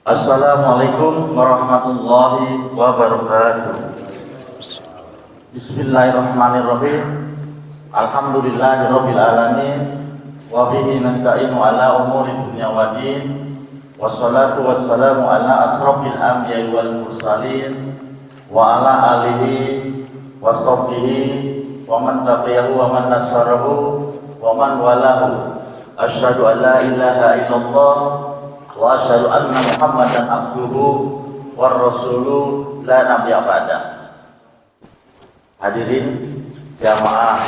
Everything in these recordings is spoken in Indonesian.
Assalamualaikum warahmatullahi wabarakatuh. Bismillahirrahmanirrahim. Alhamdulillahirabbil alamin wa bihi nasta'inu ala umuri dunya waddin. Wassalatu wassalamu ala asrofil anbiya'i wal mursalin wa ala alihi wa sahbihi wa man tabi'ahu wa man nasarahu wa man walahu. Asyhadu an la ilaha illallah wa asyhadu anna Muhammadan abduhu war rasuluh la nabiyya ba'da. Hadirin jamaah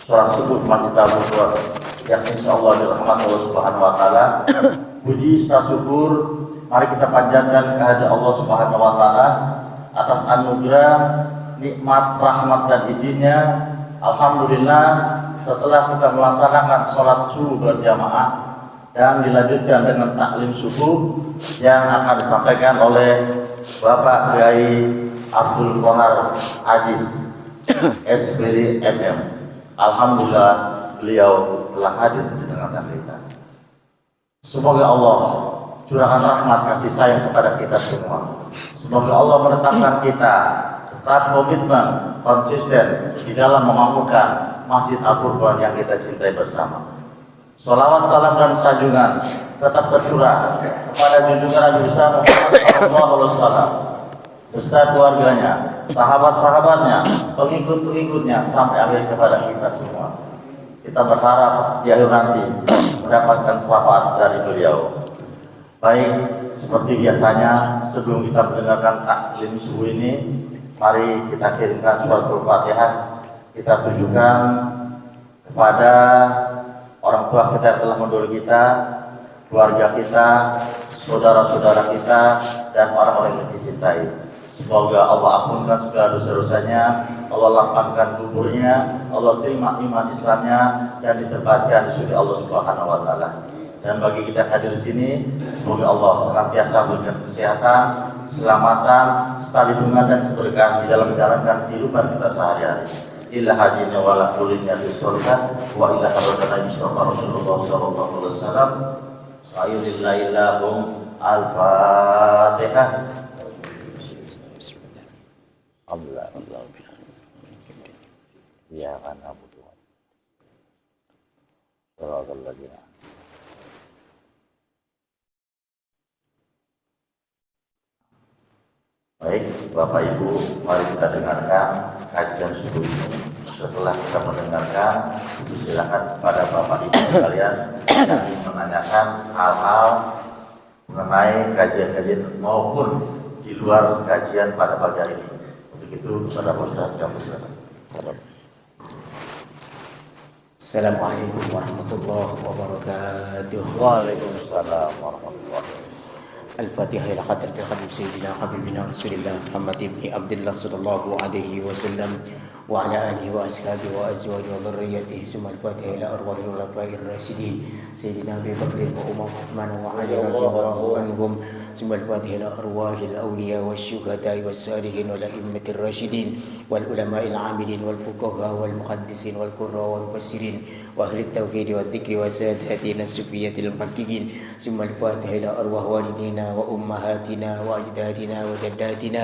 salat subuh Masjid Al-Qur'an yang insyaallah dirahmati Allah Subhanahu wa taala. Puji serta syukur mari kita panjatkan kehadirat Allah Subhanahu wa taala atas anugerah, nikmat, rahmat dan izinnya. Alhamdulillah, setelah kita melaksanakan sholat subuh berjamaah dan dilanjutkan dengan taklim subuh yang akan disampaikan oleh Bapak Kiai Abdul Qahar Aziz SPD MM. Alhamdulillah beliau telah hadir di tengah-tengah kita. Semoga Allah curahkan rahmat kasih sayang kepada kita semua. Semoga Allah menetapkan kita tetap komitmen konsisten di dalam memakmurkan Masjid Al-Qur'an yang kita cintai bersama. Sholawat, salam dan sanjungan tetap tercurah kepada junjungan Nabi besar Muhammad SAW beserta keluarganya, sahabat-sahabatnya, pengikut-pengikutnya sampai akhir kepada kita semua. Kita berharap di akhir nanti mendapatkan syafaat dari beliau. Baik, seperti biasanya sebelum kita mendengarkan taklim subuh ini, mari kita kirimkan surat Al-Fatihah. Kita tunjukkan kepada orang tua kita yang telah mendahului kita, keluarga kita, saudara-saudara kita, dan orang-orang yang dicintai. Semoga Allah ampunkan segala dosa-dosanya, Allah lapangkan kuburnya, Allah terima iman Islamnya, dan ditempatkan di surga Allah Subhanahu wa taala. Dan bagi kita hadir di sini, semoga Allah senantiasa memberikan kesehatan, keselamatan, serta lindungan dan keberkahan di dalam menjalankan kehidupan kita sehari-hari. Ila hadinya wala kulinya di surga wa ila hadratina Mustafa Rasulullah sallallahu alaihi wasallam. Sayyidillahum al-Fatihah. Allah ya kana butuh. Alhamdulillah. Baik, Bapak Ibu, mari kita dengarkan kajian subuh ini. Setelah kita mendengarkan, silakan kepada Bapak Ibu sekalian yang ingin menanyakan hal-hal mengenai kajian-kajian maupun di luar kajian pada pagi hari ini. Untuk itu, kepada Ustaz kami silakan. Assalamualaikum warahmatullahi wabarakatuh. Waalaikumsalam warahmatullahi wabarakatuh. الفاتحة إلى حضرة الحبيب سيدنا حبيبنا رسول الله محمد بن عبد الله صلى الله عليه وسلم وعلى آله وأصحابه وأزواجه وذريته ثم الفاتحة إلى أرواح الخلفاء الراشدين سيدنا أبي بكر وعمر وعثمان وعلي رضي الله عنهم ثم الفاتحة إلى أرواح الأولياء والشهداء والصالحين والأئمة الراشدين والعلماء العاملين والفقهاء والمحدثين والقراء والمفسرين وأهل التوحيد والذكر وساداتنا الصوفية المحققين ثم الفاتحة إلى أرواح والدينا وأمهاتنا وأجدادنا وجداتنا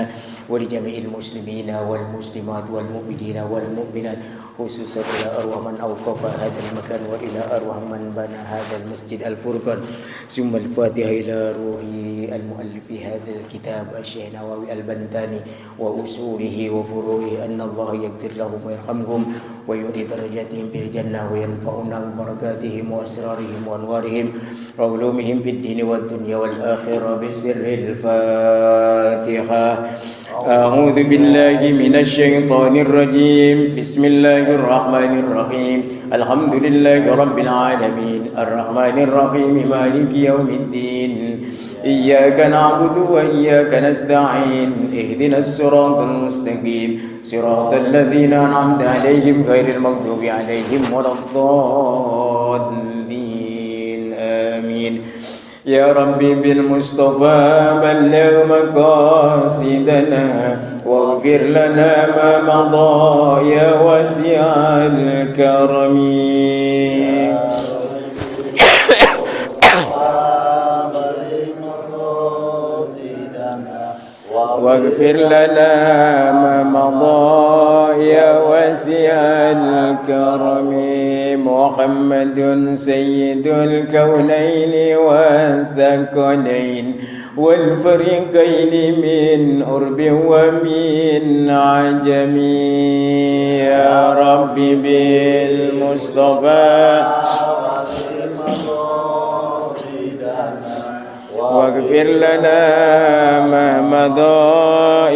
ولجميع المسلمين والمسلمات والمؤمنين والمؤمنات خصوصا إلى أرواح من أوقف هذا المكان وإلى أرواح من بنى هذا المسجد الفرقان ثم الفاتحة إلى روح المؤلف هذا الكتاب الشيخ نواوي البنتاني وأصوله وفروعه أن الله يغفر لهم ويرحمهم ويعلي درجاتهم بالجنة وينفعنا ببركاتهم وأسرارهم وأنوارهم وعلومهم في الدين والدنيا والآخرة بسر الفاتحة. أعوذ بالله من الشيطان الرجيم. بسم الله الرحمن الرحيم. الحمد لله رب العالمين الرحمن الرحيم مالك يوم الدين إياك نعبد وإياك نستعين اهدنا الصراط المستقيم صراط الذين أنعمت عليهم غير المغضوب عليهم ولا الضالين آمين. يا ربي بالمصطفى بلغ مقاصدنا واغفر لنا ما مضى يا واسع الكرم. واغفر لنا ما مضى يا واسع الكرم محمد سيد الكونين والثقلين والفريقين من أرب ومن عجم يا رب بالمصطفى واغفر لنا ما مضى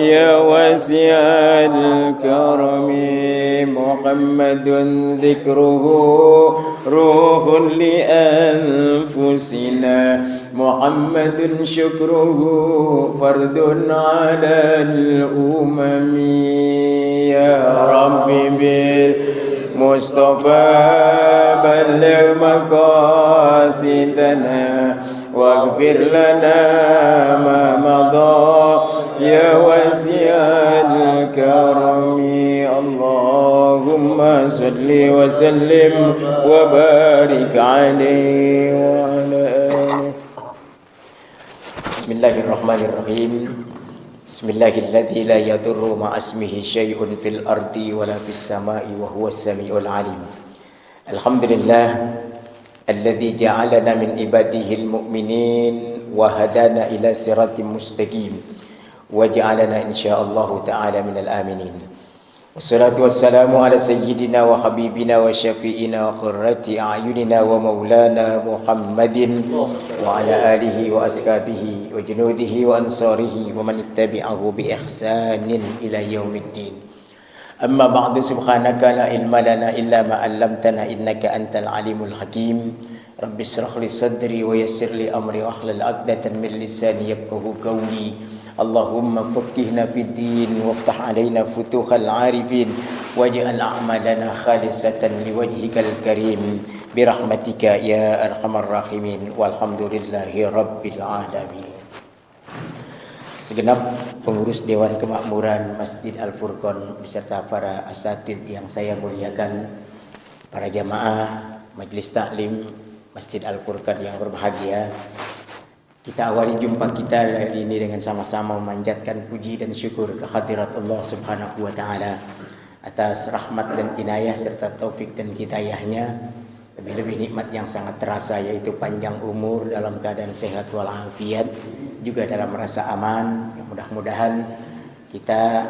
يا واسع الكرم محمد ذكره روح لأنفسنا محمد شكره فرد على الأمم يا رب بالمصطفى بلغ مقاصدنا واغفر لنا ما مضى يا واسع الكرم اللهم صل وسلم وبارك عليه وعلى آله بسم الله الرحمن الرحيم بسم الله الذي لا يضر مع اسمه شيء في الأرض ولا في السماء وهو السميع العليم الحمد لله الذي جعلنا من عباده المؤمنين وهدانا إلى صراط مستقيم وجعلنا إن شاء الله تعالى من الآمنين والصلاة والسلام على سيدنا وحبيبنا وشفيئنا وقرة أعيننا ومولانا محمد وعلى آله وأصحابه وجنوده وأنصاره ومن اتبعه بإحسان إلى يوم الدين أما بعد سبحانك لا علم لنا إلا ما علمتنا إنك أنت العليم الحكيم رب اشرح لي صدري ويسر لي أمري واحلل عقدة من لساني يفقهوا قولي اللهم فقهنا في الدين وافتح علينا فتوح العارفين واجعل أعمالنا خالصة لوجهك الكريم برحمتك يا أرحم الراحمين والحمد لله رب العالمين. Segenap pengurus Dewan Kemakmuran Masjid Al-Furqan beserta para asatidz yang saya muliakan, para jamaah Majelis Taklim Masjid Al-Furqan yang berbahagia, kita awali jumpa kita hari ini dengan sama-sama memanjatkan puji dan syukur kehadirat Allah Subhanahu wa taala atas rahmat dan inayah serta taufik dan hidayahnya. Lebih-lebih nikmat yang sangat terasa yaitu panjang umur dalam keadaan sehat walafiat, juga dalam rasa aman. Mudah-mudahan kita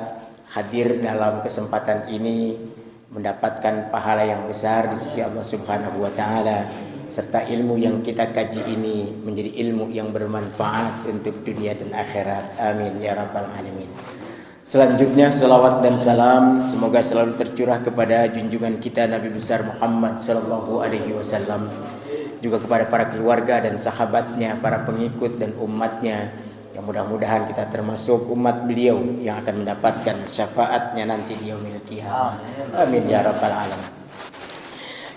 hadir dalam kesempatan ini mendapatkan pahala yang besar di sisi Allah Subhanahu wa taala, serta ilmu yang kita kaji ini menjadi ilmu yang bermanfaat untuk dunia dan akhirat. Amin ya rabbal alamin. Selanjutnya salawat dan salam semoga selalu tercurah kepada junjungan kita Nabi besar Muhammad sallallahu alaihi wasallam, juga kepada para keluarga dan sahabatnya, para pengikut dan umatnya, yang mudah-mudahan kita termasuk umat beliau yang akan mendapatkan syafaatnya nanti di yaumil qiyamah. Amin ya rabbal alamin.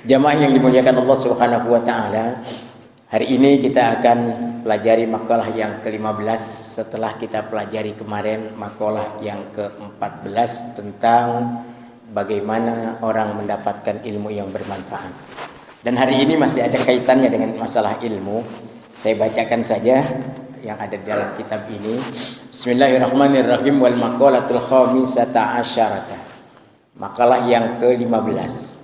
Jamaah yang dimuliakan Allah Subhanahu wa taala, hari ini kita akan pelajari makalah yang ke-15 setelah kita pelajari kemarin makalah yang ke-14 tentang bagaimana orang mendapatkan ilmu yang bermanfaat. Dan hari ini masih ada kaitannya dengan masalah ilmu. Saya bacakan saja yang ada di dalam kitab ini. Bismillahirrahmanirrahim. Wal maqalatul khamisata asyarata. Makalah yang ke-15.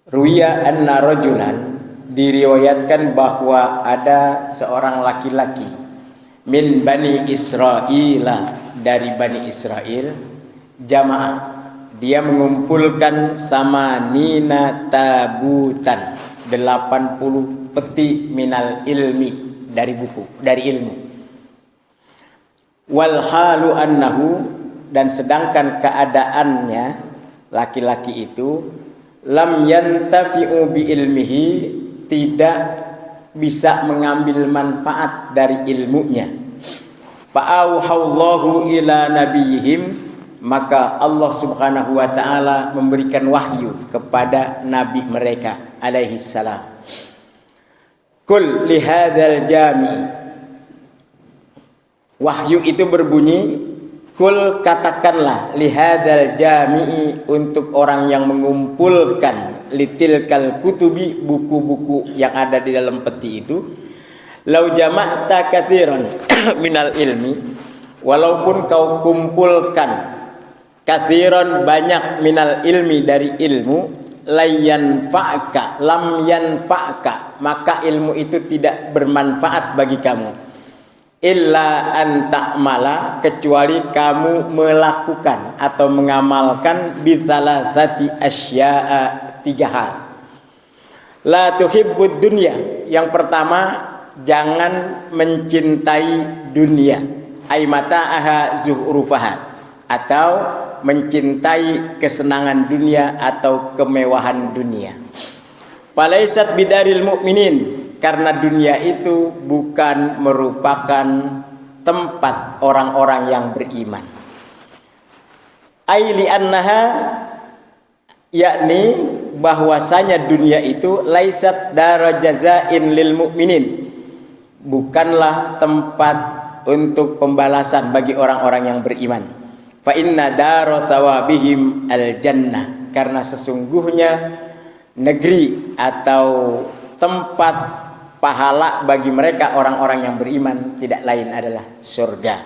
Ruya anna rajulan, diriwayatkan bahwa ada seorang laki-laki min Bani Israila, dari Bani Israel, jamaah, dia mengumpulkan samanina tabutan, 80 peti minal ilmi, dari buku, dari ilmu. Wal halu annahu, dan sedangkan keadaannya laki-laki itu lam yantafi'u bi ilmihi, tidak bisa mengambil manfaat dari ilmunya. Fa'auhallahu ila nabiyihim, maka Allah Subhanahu wa taala memberikan wahyu kepada nabi mereka alaihi salam. Kul lihadzal jami', wahyu itu berbunyi, kul katakanlah, lihadzal jami'i, untuk orang yang mengumpulkan, litilkal kutubi, buku-buku yang ada di dalam peti itu, lau jama'ta katsiran minal ilmi, walaupun kau kumpulkan kathiron banyak minal ilmi dari ilmu, lam yanfa'ka, maka ilmu itu tidak bermanfaat bagi kamu, illa an ta'mala, kecuali kamu melakukan atau mengamalkan bithalathati asya'a, 3 hal. La tuhibbud dunya, yang pertama jangan mencintai dunia, ay mata'aha zuhrufaha, atau mencintai kesenangan dunia atau kemewahan dunia. Falaisat bidaril mu'minin, karena dunia itu bukan merupakan tempat orang-orang yang beriman. Ai li'annaha, yakni bahwasanya dunia itu laisat dara jazain lil mu'minin, bukanlah tempat untuk pembalasan bagi orang-orang yang beriman. Fa inna dara thawabihim al jannah, karena sesungguhnya negeri atau tempat pahala bagi mereka orang-orang yang beriman tidak lain adalah surga.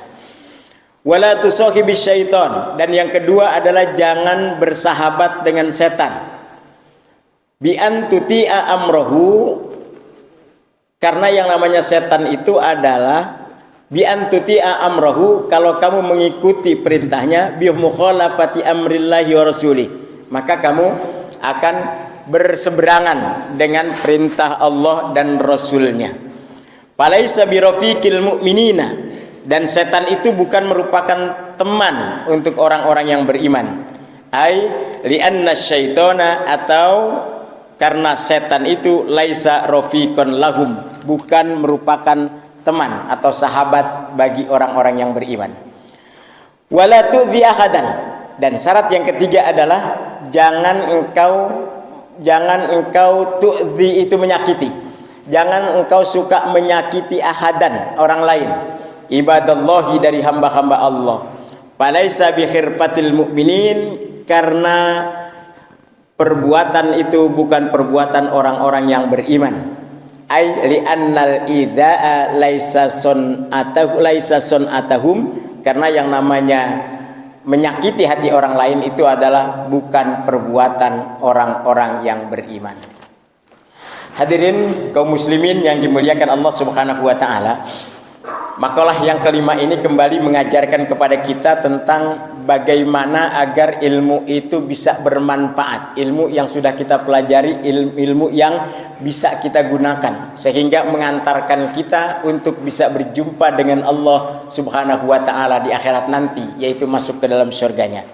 Wala tusahibis syaitan, dan yang kedua adalah jangan bersahabat dengan setan. Bi an tuti'a amrohu, karena yang namanya setan itu adalah bi an tuti'a amrohu, kalau kamu mengikuti perintahnya, bi mukhalafati amrillahi wa rasulih, maka kamu akan berseberangan dengan perintah Allah dan Rasulnya. Falaisa birafiqil mu'minina, dan setan itu bukan merupakan teman untuk orang-orang yang beriman. Ai li'anna syaitana, atau karena setan itu laisa rafiqan lahum, bukan merupakan teman atau sahabat bagi orang-orang yang beriman. Wala tu'dhi ahadan, dan syarat yang ketiga adalah jangan engkau tu'dhi, itu menyakiti. Jangan engkau suka menyakiti ahadan, orang lain. Ibadallahi, dari hamba-hamba Allah. Falaisa bi khirfatil mu'minin, karena perbuatan itu bukan perbuatan orang-orang yang beriman. Ai li'annal idza'a laisa sun'atahum, karena yang namanya menyakiti hati orang lain itu adalah bukan perbuatan orang-orang yang beriman. Hadirin kaum muslimin yang dimuliakan Allah Subhanahu wa taala, makalah yang kelima ini kembali mengajarkan kepada kita tentang bagaimana agar ilmu itu bisa bermanfaat, ilmu yang sudah kita pelajari, ilmu yang bisa kita gunakan sehingga mengantarkan kita untuk bisa berjumpa dengan Allah Subhanahu wa taala di akhirat nanti, yaitu masuk ke dalam surganya.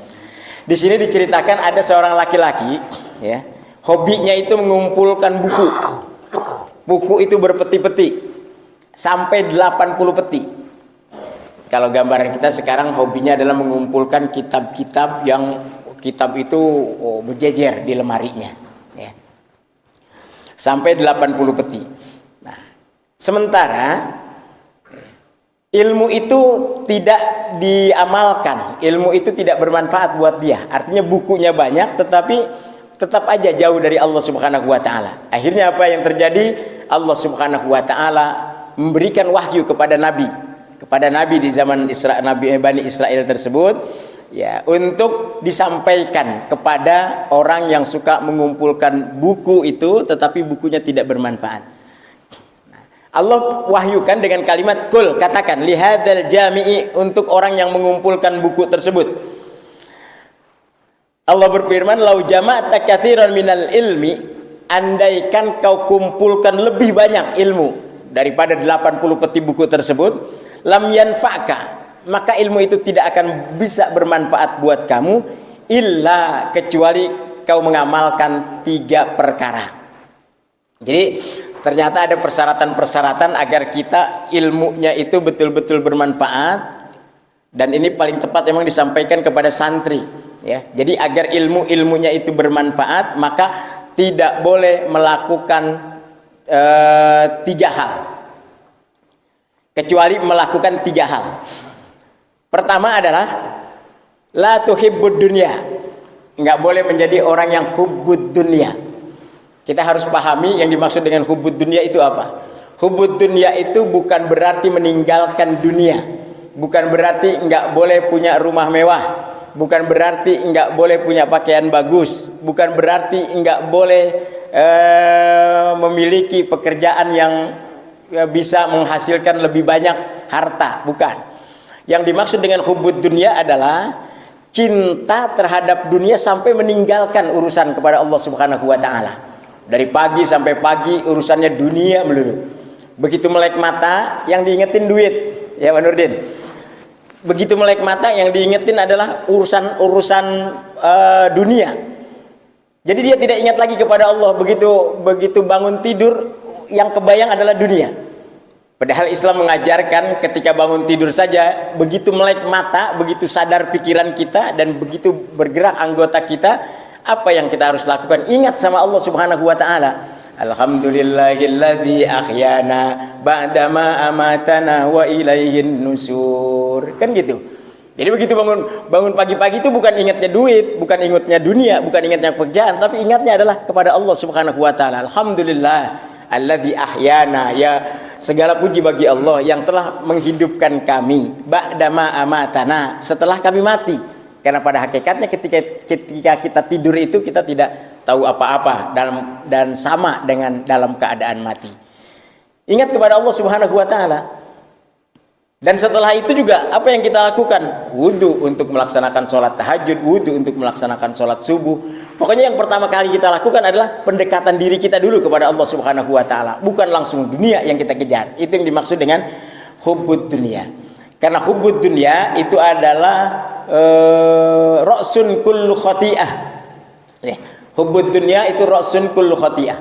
Di sini diceritakan ada seorang laki-laki, ya, hobinya itu mengumpulkan buku. Buku itu berpeti-peti sampai 80 peti. Kalau gambaran kita sekarang hobinya adalah mengumpulkan kitab-kitab yang kitab itu berjejer di lemarinya, ya. Sampai 80 peti. Nah, sementara ilmu itu tidak diamalkan, ilmu itu tidak bermanfaat buat dia. Artinya bukunya banyak tetapi tetap aja jauh dari Allah Subhanahu wa taala. Akhirnya apa yang terjadi? Allah Subhanahu wa taala memberikan wahyu kepada Nabi di zaman Nabi Bani Israel tersebut, ya, untuk disampaikan kepada orang yang suka mengumpulkan buku itu tetapi bukunya tidak bermanfaat. Allah wahyukan dengan kalimat kul, katakan lihadzal jami'i, untuk orang yang mengumpulkan buku tersebut. Allah berfirman, lau jama'ta katsiran minal ilmi, andaikan kau kumpulkan lebih banyak ilmu daripada 80 peti buku tersebut, lam yanfa'ka, maka ilmu itu tidak akan bisa bermanfaat buat kamu, illa, kecuali kau mengamalkan 3 perkara. Jadi ternyata ada persyaratan-persyaratan agar kita ilmunya itu betul-betul bermanfaat, dan ini paling tepat memang disampaikan kepada santri, ya. Jadi agar ilmunya itu bermanfaat, maka tidak boleh melakukan 3 hal, kecuali melakukan 3 hal. Pertama adalah la tuhibbud dunya, nggak boleh menjadi orang yang hubbud dunya. Kita harus pahami yang dimaksud dengan hubbud dunya itu apa. Hubbud dunya itu bukan berarti meninggalkan dunia, bukan berarti nggak boleh punya rumah mewah, bukan berarti nggak boleh punya pakaian bagus, bukan berarti nggak boleh memiliki pekerjaan yang bisa menghasilkan lebih banyak harta, bukan. Yang dimaksud dengan hubbud dunia adalah cinta terhadap dunia sampai meninggalkan urusan kepada Allah Subhanahu wa taala. Dari pagi sampai pagi urusannya dunia melulu. Begitu melek mata yang diingetin duit, ya Pak Nurdin. Begitu melek mata yang diingetin adalah urusan dunia. Jadi dia tidak ingat lagi kepada Allah. Begitu bangun tidur yang kebayang adalah dunia. Padahal Islam mengajarkan ketika bangun tidur saja, begitu melek mata, begitu sadar pikiran kita dan begitu bergerak anggota kita, apa yang kita harus lakukan? Ingat sama Allah Subhanahu wa taala. Alhamdulillahilladzi ahyana ba'dama amatana wa ilaihin nusur. Kan gitu. Jadi begitu bangun pagi-pagi itu bukan ingatnya duit, bukan ingatnya dunia, bukan ingatnya pekerjaan, tapi ingatnya adalah kepada Allah Subhanahu wa taala. Alhamdulillah alladzi ahyana, ya segala puji bagi Allah yang telah menghidupkan kami ba'dama amatana, setelah kami mati. Karena pada hakikatnya ketika kita tidur itu kita tidak tahu apa-apa dan sama dengan dalam keadaan mati. Ingat kepada Allah Subhanahu wa taala. Dan setelah itu juga apa yang kita lakukan? Wudu untuk melaksanakan sholat tahajud, wudu untuk melaksanakan sholat subuh. Pokoknya yang pertama kali kita lakukan adalah pendekatan diri kita dulu kepada Allah Subhanahu wa taala, bukan langsung dunia yang kita kejar. Itu yang dimaksud dengan hubbud dunia. Karena hubbud dunia itu adalah ra'sun kullu khati'ah. Ya, hubbud dunia itu ra'sun kullu khati'ah.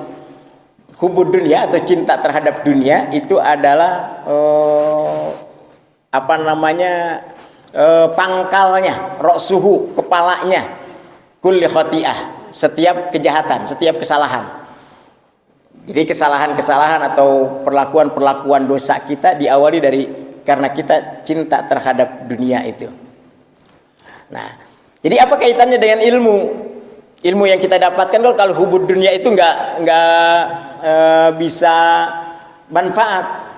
Hubbud dunia atau cinta terhadap dunia itu adalah pangkalnya, ra'suhu, kepalanya, kulli khati'ah, setiap kejahatan, setiap kesalahan. Jadi kesalahan-kesalahan atau perlakuan-perlakuan dosa kita diawali dari karena kita cinta terhadap dunia itu. Nah, jadi apa kaitannya dengan ilmu? Ilmu yang kita dapatkan kalau hubud dunia itu nggak bisa manfaat.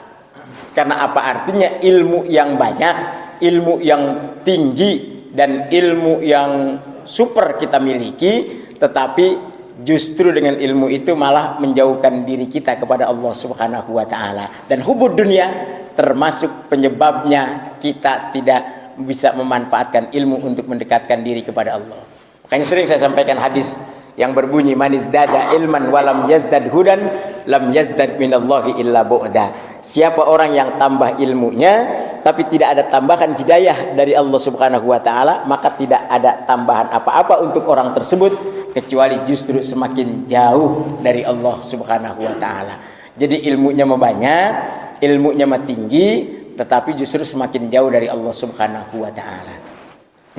Karena apa artinya ilmu yang banyak, ilmu yang tinggi dan ilmu yang super kita miliki, tetapi justru dengan ilmu itu malah menjauhkan diri kita kepada Allah Subhanahu wa taala. Dan hubud dunia termasuk penyebabnya kita tidak bisa memanfaatkan ilmu untuk mendekatkan diri kepada Allah. Makanya sering saya sampaikan hadis yang berbunyi man izdada ilman walam yazdad hudan lam yazdad minallahi illa bu'da. Siapa orang yang tambah ilmunya tapi tidak ada tambahan hidayah dari Allah Subhanahu wa taala, maka tidak ada tambahan apa-apa untuk orang tersebut kecuali justru semakin jauh dari Allah Subhanahu wa taala. Jadi ilmunya banyak, ilmunya tinggi, tetapi justru semakin jauh dari Allah Subhanahu wa taala.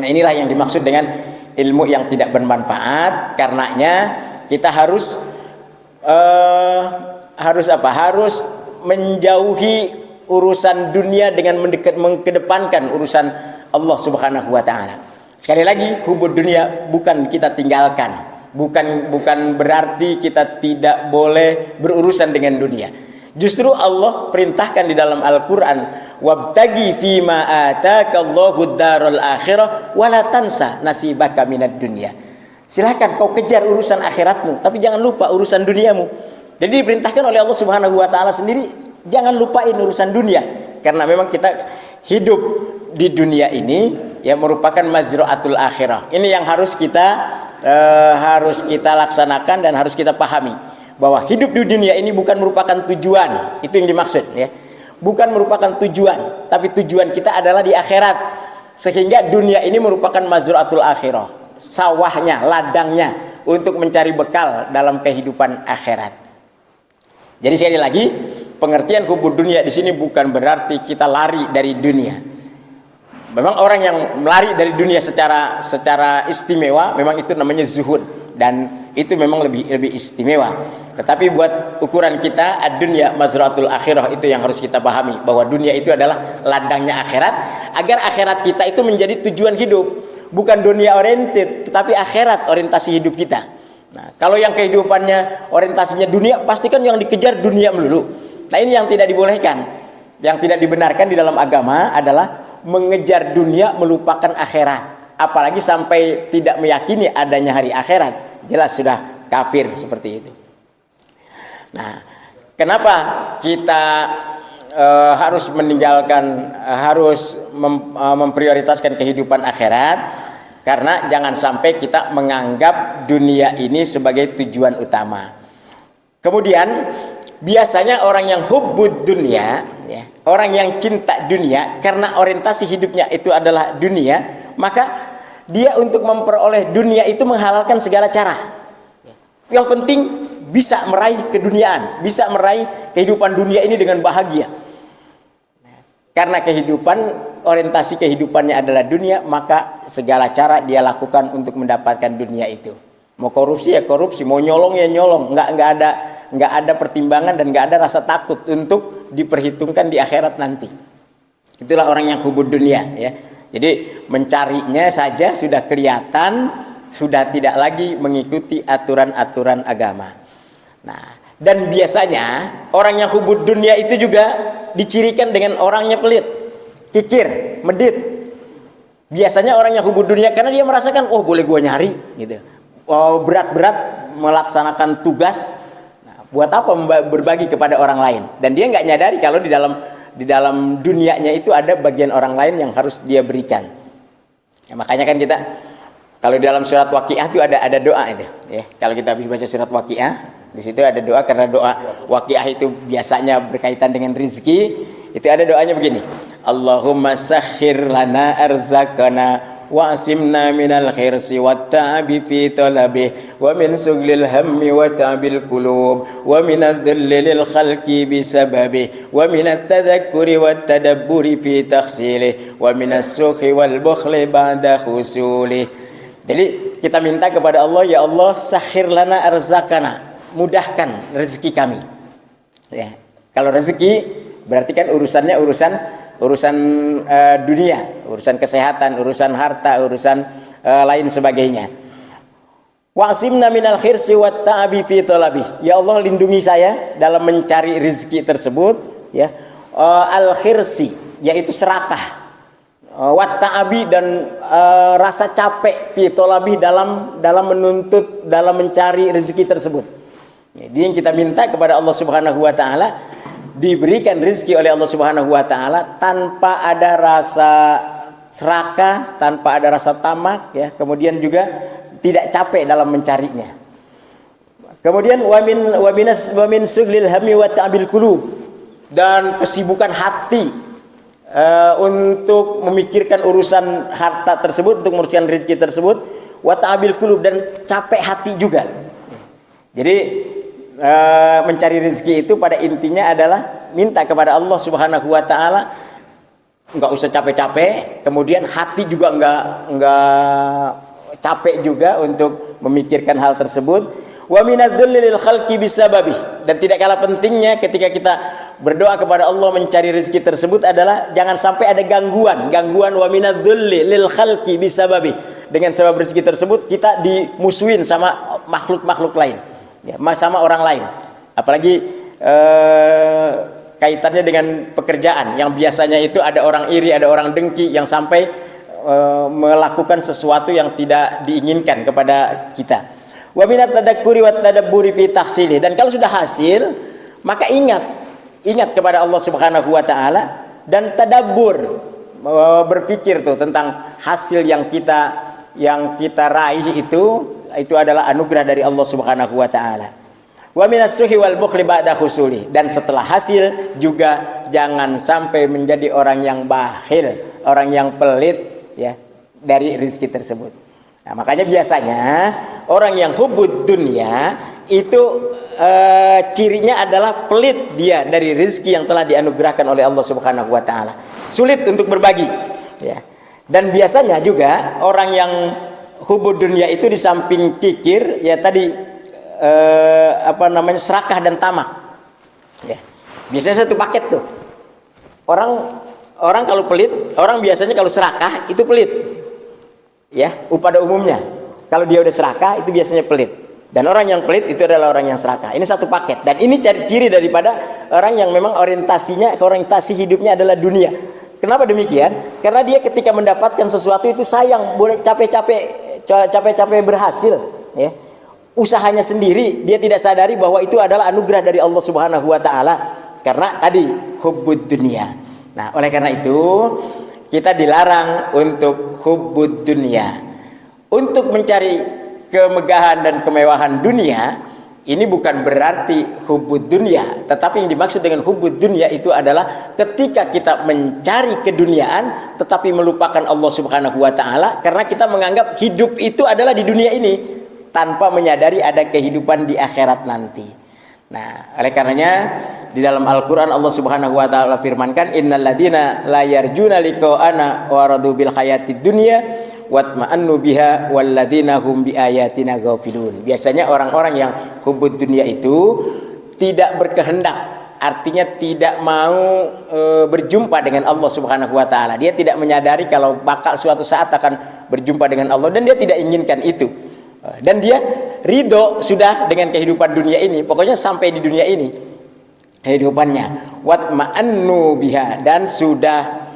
Nah, inilah yang dimaksud dengan ilmu yang tidak bermanfaat. Karenanya kita harus harus menjauhi urusan dunia dengan mengedepankan urusan Allah Subhanahu wa taala. Sekali lagi, hubud dunia bukan kita tinggalkan, bukan berarti kita tidak boleh berurusan dengan dunia. Justru Allah perintahkan di dalam Al-Qur'an, wabtagi fima atakallahu daral akhirah wala tansa nasibaka minad dunya. Silakan kau kejar urusan akhiratmu, tapi jangan lupa urusan duniamu. Jadi diperintahkan oleh Allah Subhanahu wa taala sendiri, jangan lupain urusan dunia. Karena memang kita hidup di dunia ini ya merupakan mazra'atul akhirah. Ini yang harus kita laksanakan dan harus kita pahami, bahwa hidup di dunia ini bukan merupakan tujuan. Itu yang dimaksud ya. Bukan merupakan tujuan, tapi tujuan kita adalah di akhirat. Sehingga dunia ini merupakan mazra'atul akhirah, sawahnya, ladangnya untuk mencari bekal dalam kehidupan akhirat. Jadi sekali lagi, pengertian hubud dunia di sini bukan berarti kita lari dari dunia. Memang orang yang melari dari dunia secara istimewa, memang itu namanya zuhud, dan itu memang lebih istimewa. Tetapi buat ukuran kita, ad-dunya mazra'atul akhirah, itu yang harus kita pahami, bahwa dunia itu adalah ladangnya akhirat, agar akhirat kita itu menjadi tujuan hidup. Bukan dunia oriented, tetapi akhirat orientasi hidup kita. Nah, kalau yang kehidupannya orientasinya dunia, pastikan yang dikejar dunia melulu. Nah, ini yang tidak dibolehkan. Yang tidak dibenarkan di dalam agama adalah mengejar dunia melupakan akhirat, apalagi sampai tidak meyakini adanya hari akhirat, jelas sudah kafir seperti itu. Nah, kenapa kita harus meninggalkan, memprioritaskan kehidupan akhirat? Karena jangan sampai kita menganggap dunia ini sebagai tujuan utama. Kemudian biasanya orang yang hubbud dunia, ya, orang yang cinta dunia, karena orientasi hidupnya itu adalah dunia, maka dia untuk memperoleh dunia itu menghalalkan segala cara. Yang penting bisa meraih keduniaan, bisa meraih kehidupan dunia ini dengan bahagia. Karena orientasi kehidupannya adalah dunia, maka segala cara dia lakukan untuk mendapatkan dunia itu. Mau korupsi ya korupsi, mau nyolong ya nyolong, nggak ada pertimbangan dan nggak ada rasa takut untuk diperhitungkan di akhirat nanti. Itulah orang yang hubud dunia, ya. Jadi mencarinya saja sudah kelihatan, sudah tidak lagi mengikuti aturan-aturan agama. Nah, dan biasanya orang yang hubud dunia itu juga dicirikan dengan orangnya pelit, kikir, medit. Biasanya orang yang hubud dunia karena dia merasakan, oh boleh gua nyari, gitu. Oh, berat-berat melaksanakan tugas. Nah, buat apa berbagi kepada orang lain? Dan dia nggak nyadari kalau di dalam dunianya itu ada bagian orang lain yang harus dia berikan. Ya, makanya kan kita kalau di dalam surat Waqiah itu ada doa itu, ya. Kalau kita habis baca surat Waqiah, di situ ada doa, karena doa Waqiah itu biasanya berkaitan dengan rizki. Itu ada doanya begini. Allahumma sakhir lana arzaqana wa asimna minal khirsi wat ta'abi fi talabih wa min suglil hammi wa ta'bil qulub wa min adh-dhilli lil khalqi bisababih wa min at-tadhakkuri wat tadabburi fi takhsilih wa min as-sukhi wal bukhli ba'da husulih. Jadi kita minta kepada Allah, ya Allah, sakhir lana arzaqana, mudahkan rezeki kami. Ya. Kalau rezeki berarti kan urusannya urusan dunia, urusan kesehatan, urusan harta, urusan lain sebagainya. Wa'simna minal khirsi wat ta'abi fi talabi. Ya Allah, lindungi saya dalam mencari rezeki tersebut, ya. Al khirsi yaitu serakah. Wat ta'abi dan rasa capek fi talabi dalam menuntut, dalam mencari rezeki tersebut. Jadi yang kita minta kepada Allah Subhanahu wa taala, diberikan rezeki oleh Allah Subhanahu wa taala tanpa ada rasa serakah, tanpa ada rasa tamak, ya. Kemudian juga tidak capek dalam mencarinya. Kemudian wa min suglil hammi wa ta'bil qulub, dan kesibukan hati untuk memikirkan urusan harta tersebut, untuk menguruskan rezeki tersebut, wa ta'bil qulub, dan capek hati juga. Jadi mencari rezeki itu pada intinya adalah minta kepada Allah Subhanahu wa taala, enggak usah capek-capek, kemudian hati juga enggak capek juga untuk memikirkan hal tersebut. Wa minadh-dhilli lil khalqi bisababi, dan tidak kalah pentingnya ketika kita berdoa kepada Allah mencari rezeki tersebut adalah jangan sampai ada gangguan wa minadh-dhilli lil khalqi bisababi, dengan sebab rezeki tersebut kita dimusuhin sama makhluk-makhluk lain, ya, sama orang lain. Apalagi kaitannya dengan pekerjaan yang biasanya itu ada orang iri, ada orang dengki yang sampai melakukan sesuatu yang tidak diinginkan kepada kita. Wa minat tadakkuri wat tadabburi fi tahsilih, dan kalau sudah hasil maka ingat kepada Allah Subhanahu wa taala dan tadabbur, berpikir tuh tentang hasil yang kita raih itu adalah anugerah dari Allah Subhanahu wa taala. Wa minas suhi wal bukhli ba'da husuli, dan setelah hasil juga jangan sampai menjadi orang yang bakhil, orang yang pelit, ya, dari rezeki tersebut. Nah, makanya biasanya orang yang hubud dunia itu cirinya adalah pelit dia dari rezeki yang telah dianugerahkan oleh Allah Subhanahu wa taala. Sulit untuk berbagi, ya. Dan biasanya juga orang yang hubud dunia itu di samping kikir, ya tadi serakah dan tamak. Ya. Biasanya satu paket tuh. Orang kalau pelit, orang biasanya kalau serakah itu pelit. Ya, pada umumnya. Kalau dia udah serakah itu biasanya pelit. Dan orang yang pelit itu adalah orang yang serakah. Ini satu paket. Dan ini ciri daripada orang yang memang orientasi hidupnya adalah dunia. Kenapa demikian? Karena dia ketika mendapatkan sesuatu itu sayang, boleh capek-capek berhasil, ya. Usahanya sendiri, dia tidak sadari bahwa itu adalah anugerah dari Allah Subhanahu wa taala. Karena tadi hubbud dunia. Nah, oleh karena itu kita dilarang untuk hubbud dunia. Untuk mencari kemegahan dan kemewahan dunia, ini bukan berarti hubbud dunia, tetapi yang dimaksud dengan hubbud dunia itu adalah ketika kita mencari keduniaan tetapi melupakan Allah Subhanahu wa taala karena kita menganggap hidup itu adalah di dunia ini tanpa menyadari ada kehidupan di akhirat nanti. Nah, oleh karenanya di dalam Al-Qur'an Allah Subhanahu wa taala firmankan innalladzina la yarjuna liqa'ana wa radu bil hayatid dunya watma'annu biha walladzina hum biayatina ghafilun. Biasanya orang-orang yang hubbud dunia itu tidak berkehendak, artinya tidak mau berjumpa dengan Allah Subhanahu wa taala. Dia tidak menyadari kalau bakal suatu saat akan berjumpa dengan Allah dan dia tidak inginkan itu. Dan dia ridho sudah dengan kehidupan dunia ini, pokoknya sampai di dunia ini kehidupannya. Watma'annu biha, dan sudah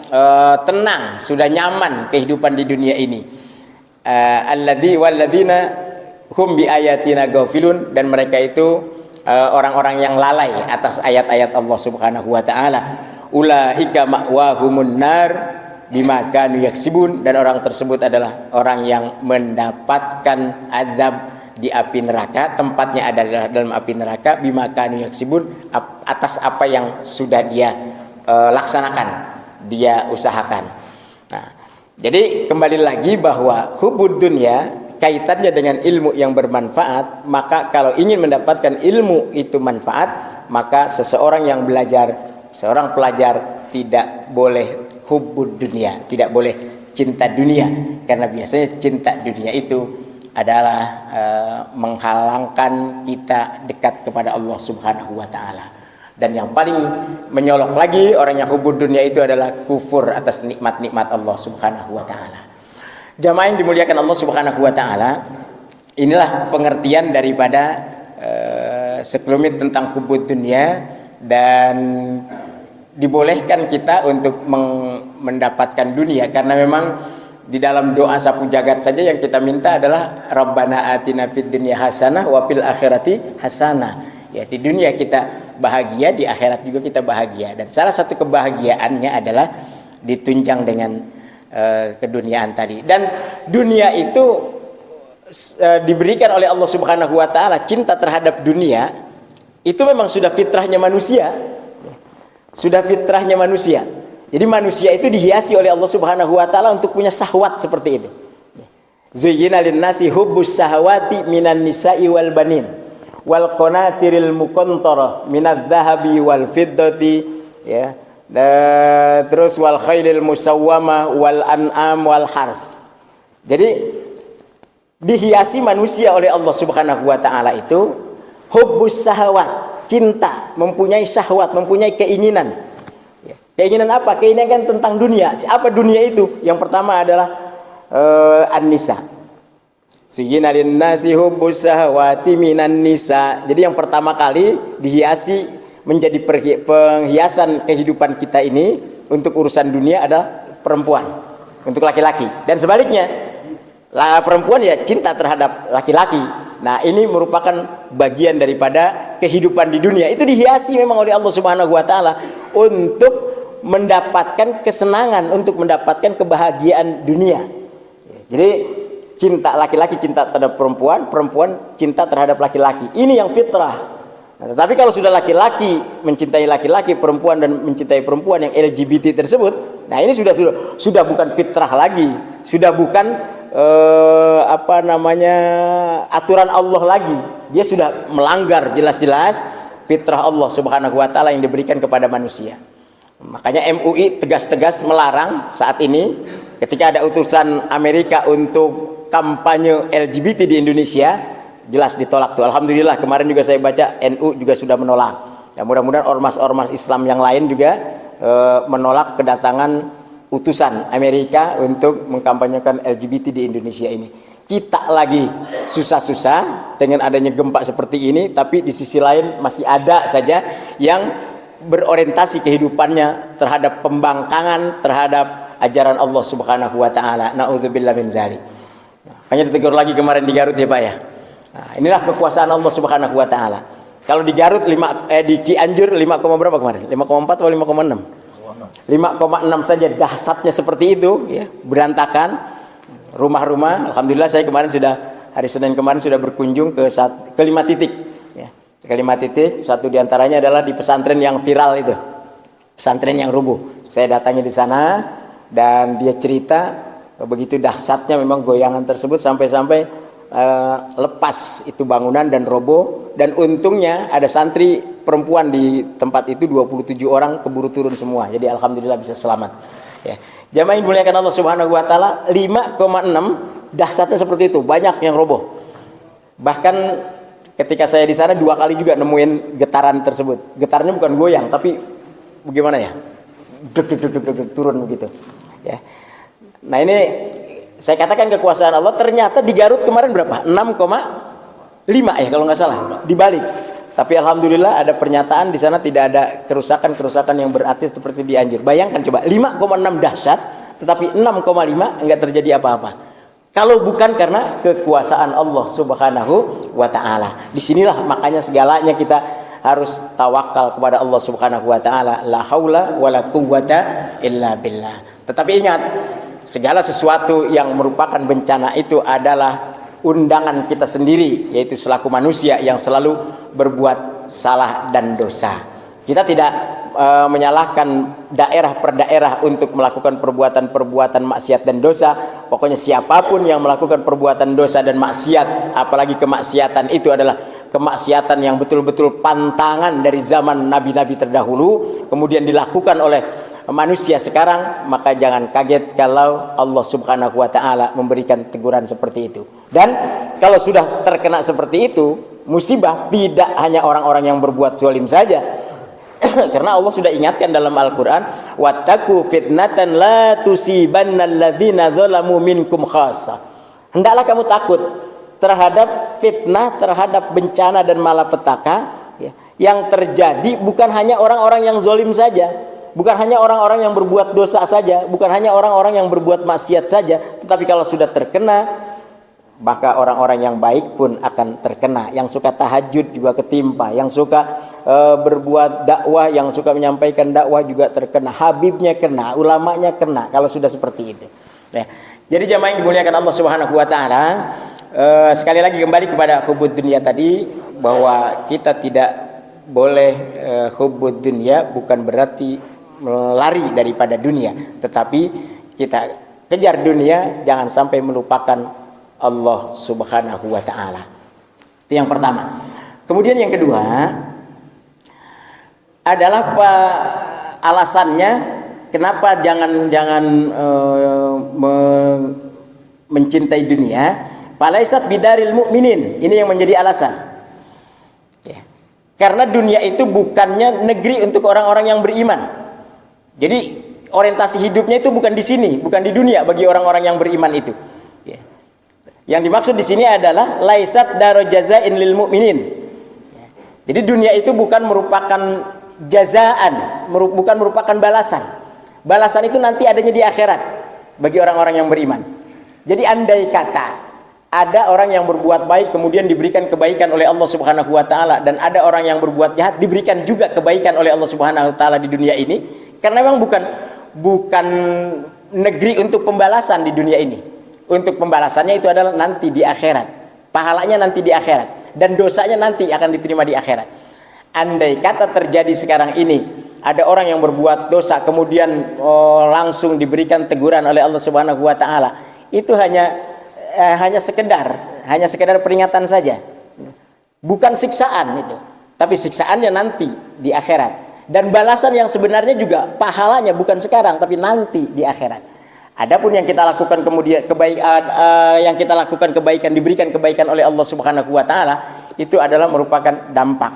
tenang, sudah nyaman kehidupan di dunia ini. Walladzina hum biayatina ghafilun, dan mereka itu orang-orang yang lalai atas ayat-ayat Allah Subhanahu wa taala. Ulaika ma'wahumun nar bima kanu yaksibun, dan orang tersebut adalah orang yang mendapatkan azab di api neraka, tempatnya adalah dalam api neraka, bima kanu yaksibun, atas apa yang sudah dia laksanakan, dia usahakan. Nah, jadi kembali lagi bahwa hubbud dunya kaitannya dengan ilmu yang bermanfaat. Maka kalau ingin mendapatkan ilmu itu manfaat, maka seseorang yang belajar, seorang pelajar tidak boleh hubbud dunia, tidak boleh cinta dunia, karena biasanya cinta dunia itu adalah menghalangkan kita dekat kepada Allah Subhanahu wa taala. Dan yang paling menyolok lagi, orang yang hubbud dunia itu adalah kufur atas nikmat-nikmat Allah Subhanahu wa taala. Jamaah yang dimuliakan Allah Subhanahu wa taala, inilah pengertian daripada sekelumit tentang hubbud dunia, dan dibolehkan kita untuk mendapatkan dunia karena memang di dalam doa sapu jagat saja yang kita minta adalah Rabbana atina fid dunya hasanah wa fil akhirati hasanah. Ya, di dunia kita bahagia, di akhirat juga kita bahagia, dan salah satu kebahagiaannya adalah ditunjang dengan keduniaan tadi. Dan dunia itu diberikan oleh Allah Subhanahu wa taala, cinta terhadap dunia itu memang sudah fitrahnya manusia. Sudah fitrahnya manusia. Jadi manusia itu dihiasi oleh Allah Subhanahu wa taala untuk punya syahwat seperti itu. Zuyyina lin-nasi hubbus syahawati minan nisa'i wal banin wal qanatiril muqantarah minadz zahabi wal fiddati, ya. Terus wal khailil musawwama wal an'am wal hars. Jadi dihiasi manusia oleh Allah Subhanahu wa taala itu hubbus syahawat, cinta, mempunyai syahwat, mempunyai keinginan. Keinginan apa? Keinginan tentang dunia. Apa dunia itu? Yang pertama adalah an-nisa. Suyyina lin-nasi hubbus syahawati minan nisa. Jadi yang pertama kali dihiasi menjadi penghiasan kehidupan kita ini untuk urusan dunia adalah perempuan, untuk laki-laki. Dan sebaliknya, perempuan ya cinta terhadap laki-laki. Nah, ini merupakan bagian daripada kehidupan di dunia. Itu dihiasi memang oleh Allah Subhanahu wa taala untuk mendapatkan kesenangan, untuk mendapatkan kebahagiaan dunia. Jadi cinta laki-laki cinta terhadap perempuan, perempuan cinta terhadap laki-laki. Ini yang fitrah. Nah, tetapi kalau sudah laki-laki mencintai laki-laki, perempuan dan mencintai perempuan yang LGBT tersebut, nah ini sudah bukan fitrah lagi, sudah bukan aturan Allah lagi. Dia sudah melanggar jelas-jelas fitrah Allah Subhanahu wa taala yang diberikan kepada manusia. Makanya MUI tegas-tegas melarang saat ini ketika ada utusan Amerika untuk kampanye LGBT di Indonesia, jelas ditolak tuh. Alhamdulillah kemarin juga saya baca NU juga sudah menolak. Ya, mudah-mudahan ormas-ormas Islam yang lain juga menolak kedatangan utusan Amerika untuk mengkampanyekan LGBT di Indonesia ini. Kita lagi susah-susah dengan adanya gempa seperti ini, tapi di sisi lain masih ada saja yang berorientasi kehidupannya terhadap pembangkangan terhadap ajaran Allah Subhanahu wa taala. Nauzubillah min dzalik. Hanya ditegur lagi kemarin di Garut ya Pak ya. Nah, inilah kekuasaan Allah Subhanahu wa taala. Kalau di Garut di Cianjur 5, berapa kemarin? 5,4 atau 5,6? 5,6 saja dahsyatnya seperti itu ya, berantakan rumah-rumah. Alhamdulillah saya kemarin hari Senin kemarin sudah berkunjung ke 5 titik ya. Ke 5 titik, satu diantaranya adalah di pesantren yang viral itu. Pesantren yang rubuh. Saya datangi di sana dan dia cerita begitu dahsyatnya memang goyangan tersebut sampai lepas itu bangunan dan roboh, dan untungnya ada santri perempuan di tempat itu 27 orang keburu turun semua. Jadi alhamdulillah bisa selamat. Ya. Jamaah yang dimuliakan Allah Subhanahu wa taala, 5,6 dahsyatnya seperti itu, banyak yang roboh. Bahkan ketika saya di sana 2 kali juga nemuin getaran tersebut. Getarnya bukan goyang tapi bagaimana ya? Turun begitu. Ya. Nah, ini saya katakan kekuasaan Allah. Ternyata di Garut kemarin berapa? 6,5 ya kalau nggak salah, dibalik. Tapi alhamdulillah ada pernyataan di sana tidak ada kerusakan yang berarti seperti di Cianjur. Bayangkan coba 5,6 dahsyat, tetapi 6,5 nggak terjadi apa-apa. Kalau bukan karena kekuasaan Allah Subhanahu wa taala. Disinilah makanya segalanya kita harus tawakal kepada Allah Subhanahu wa taala. La haula wala quwwata illa billah. Tetapi ingat, segala sesuatu yang merupakan bencana itu adalah undangan kita sendiri, yaitu selaku manusia yang selalu berbuat salah dan dosa. Kita tidak menyalahkan daerah per daerah untuk melakukan perbuatan-perbuatan maksiat dan dosa. Pokoknya siapapun yang melakukan perbuatan dosa dan maksiat, apalagi kemaksiatan itu adalah kemaksiatan yang betul-betul pantangan dari zaman nabi-nabi terdahulu, kemudian dilakukan oleh manusia sekarang, maka jangan kaget kalau Allah Subhanahu wa taala memberikan teguran seperti itu. Dan kalau sudah terkena seperti itu, musibah tidak hanya orang-orang yang berbuat zalim saja. Karena Allah sudah ingatkan dalam Al-Qur'an, wattaqu fitnatan la tusibanna alladzina zalamu minkum khassah. Hendaklah kamu takut terhadap fitnah, terhadap bencana dan malapetaka ya, yang terjadi bukan hanya orang-orang yang zalim saja, bukan hanya orang-orang yang berbuat dosa saja, bukan hanya orang-orang yang berbuat maksiat saja, tetapi kalau sudah terkena, maka orang-orang yang baik pun akan terkena. Yang suka tahajud juga ketimpa, yang suka berbuat dakwah, yang suka menyampaikan dakwah juga terkena, habibnya kena, ulamanya kena kalau sudah seperti itu. Nah, jadi jamaah yang dimuliakan Allah Subhanahu wa taala, sekali lagi kembali kepada hubud dunia tadi, bahwa kita tidak boleh hubud dunia bukan berarti lari daripada dunia, tetapi kita kejar dunia, jangan sampai melupakan Allah Subhanahu wa taala. Itu yang pertama. Kemudian yang kedua adalah alasannya kenapa jangan mencintai dunia. Falaisat bidaril mu'minin. Ini yang menjadi alasan. Ya. Karena dunia itu bukannya negeri untuk orang-orang yang beriman. Jadi orientasi hidupnya itu bukan di sini, bukan di dunia bagi orang-orang yang beriman itu. Ya. Yang dimaksud di sini adalah laisat daru jazain lil mu'minin. Ya. Jadi dunia itu bukan merupakan jazaan, bukan merupakan balasan. Balasan itu nanti adanya di akhirat bagi orang-orang yang beriman. Jadi andai kata ada orang yang berbuat baik kemudian diberikan kebaikan oleh Allah Subhanahu wa taala, dan ada orang yang berbuat jahat diberikan juga kebaikan oleh Allah Subhanahu wa taala di dunia ini, karena memang bukan negeri untuk pembalasan di dunia ini. Untuk pembalasannya itu adalah nanti di akhirat. Pahalanya nanti di akhirat dan dosanya nanti akan diterima di akhirat. Andai kata terjadi sekarang ini ada orang yang berbuat dosa kemudian langsung diberikan teguran oleh Allah Subhanahu wa taala, itu hanya sekedar peringatan saja, bukan siksaan itu, tapi siksaannya nanti di akhirat, dan balasan yang sebenarnya juga pahalanya bukan sekarang tapi nanti di akhirat. Adapun yang kita lakukan kemudian kebaikan diberikan kebaikan oleh Allah Subhanahu wa taala, itu adalah merupakan dampak.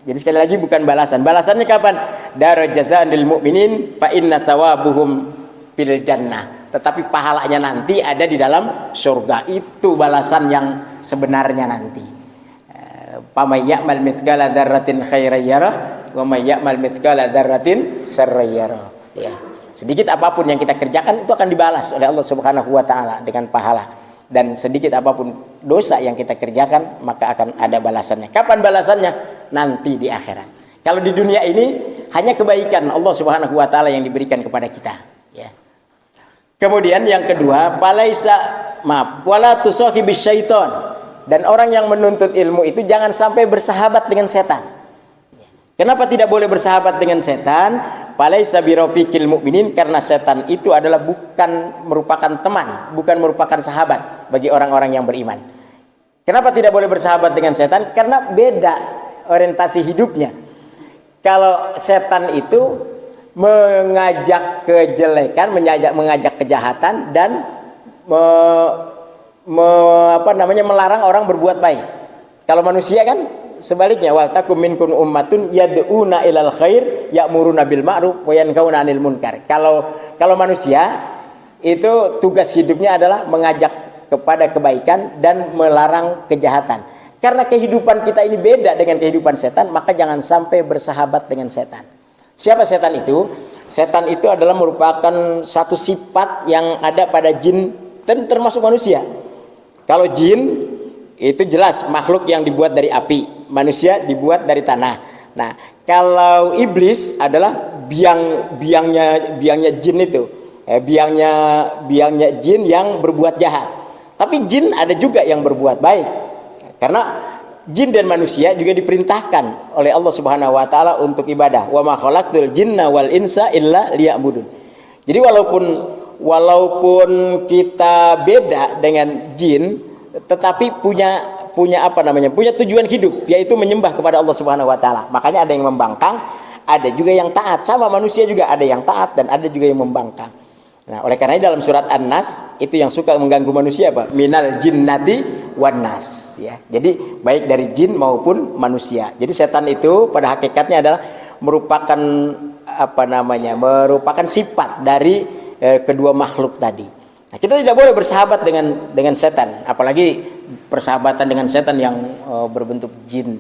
Jadi sekali lagi bukan balasan. Balasannya kapan? Daru jazaan lil mu'minin fa inna thawabuhum fil jannah. Tetapi pahalanya nanti ada di dalam surga. Itu balasan yang sebenarnya nanti. Pamay ya'mal mithqala dzarratin khairan yarah Wa may ya'mal mithqala dzarratin syarran yarah. Ya. Sedikit apapun yang kita kerjakan itu akan dibalas oleh Allah Subhanahu wa taala dengan pahala. Dan sedikit apapun dosa yang kita kerjakan maka akan ada balasannya. Kapan balasannya? Nanti di akhirat. Kalau di dunia ini hanya kebaikan Allah Subhanahu wa taala yang diberikan kepada kita, ya. Kemudian yang kedua, wala tusahibis syaiton. Dan orang yang menuntut ilmu itu jangan sampai bersahabat dengan setan. Kenapa tidak boleh bersahabat dengan setan? Falaisa birafiqil mu'minin, karena setan itu adalah bukan merupakan teman, bukan merupakan sahabat bagi orang-orang yang beriman. Kenapa tidak boleh bersahabat dengan setan? Karena beda orientasi hidupnya. Kalau setan itu mengajak kejelekan, mengajak kejahatan dan melarang orang berbuat baik. Kalau manusia kan sebaliknya, wa takum minkum ummatun yad'una ilal khair ya'muruna bil ma'ruf wa yanhauna 'anil munkar. Kalau manusia itu tugas hidupnya adalah mengajak kepada kebaikan dan melarang kejahatan. Karena kehidupan kita ini beda dengan kehidupan setan, maka jangan sampai bersahabat dengan setan. Siapa setan itu? Setan itu adalah merupakan satu sifat yang ada pada jin dan termasuk manusia. Kalau jin itu jelas makhluk yang dibuat dari api, manusia dibuat dari tanah. Nah, kalau iblis adalah biangnya jin itu, biangnya jin yang berbuat jahat. Tapi jin ada juga yang berbuat baik. Karena jin dan manusia juga diperintahkan oleh Allah Subhanahu wa taala untuk ibadah. Wa ma khalaqtul jinna wal insa illa liya'budun. Jadi walaupun kita beda dengan jin, tetapi punya tujuan hidup, yaitu menyembah kepada Allah Subhanahu wa taala. Makanya ada yang membangkang, ada juga yang taat. Sama manusia juga ada yang taat dan ada juga yang membangkang. Nah, oleh karena dalam surat An-Nas itu yang suka mengganggu manusia apa? Minal jinnati wan nas, ya. Jadi baik dari jin maupun manusia. Jadi setan itu pada hakikatnya adalah merupakan sifat dari kedua makhluk tadi. Nah, kita tidak boleh bersahabat dengan setan, apalagi persahabatan dengan setan yang berbentuk jin